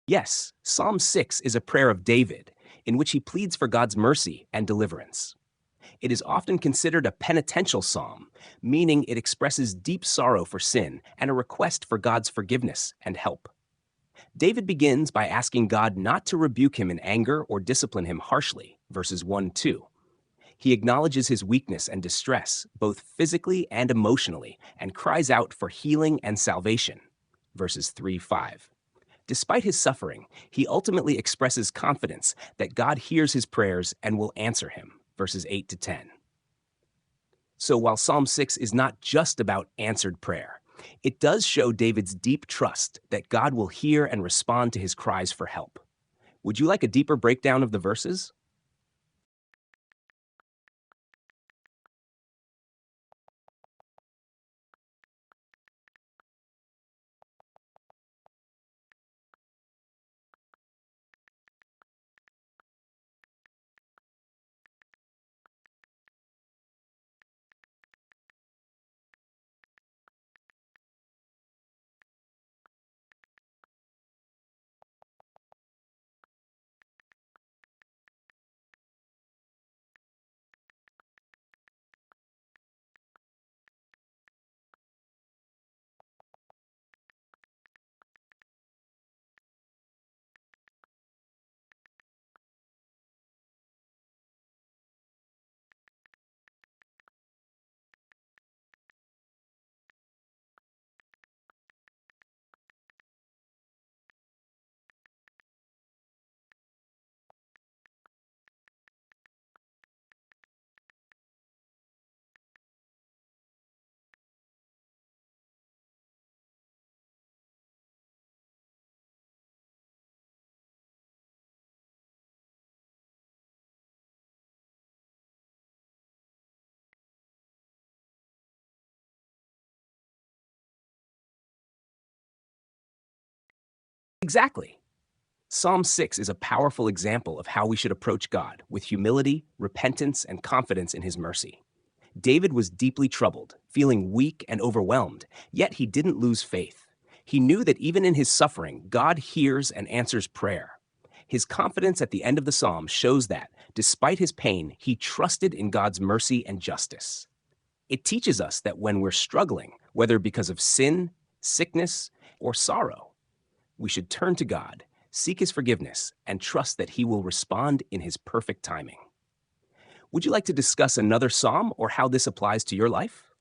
Yes, Psalm 6 is a prayer of David in which he pleads for God's mercy and deliverance. It is often considered a penitential psalm, meaning it expresses deep sorrow for sin and a request for God's forgiveness and help. David begins by asking God not to rebuke him in anger or discipline him harshly, verses 1-2. He acknowledges his weakness and distress, both physically and emotionally, and cries out for healing and salvation, verses 3-5. Despite his suffering, he ultimately expresses confidence that God hears his prayers and will answer him, verses 8-10. So while Psalm 6 is not just about answered prayer, it does show David's deep trust that God will hear and respond to his cries for help. Would you like a deeper breakdown of the verses? Exactly. Psalm 6 is a powerful example of how we should approach God with humility, repentance, and confidence in his mercy. David was deeply troubled, feeling weak and overwhelmed, yet he didn't lose faith. He knew that even in his suffering, God hears and answers prayer. His confidence at the end of the psalm shows that, despite his pain, he trusted in God's mercy and justice. It teaches us that when we're struggling, whether because of sin, sickness, or sorrow, we should turn to God, seek his forgiveness, and trust that he will respond in his perfect timing. Would you like to discuss another psalm or how this applies to your life?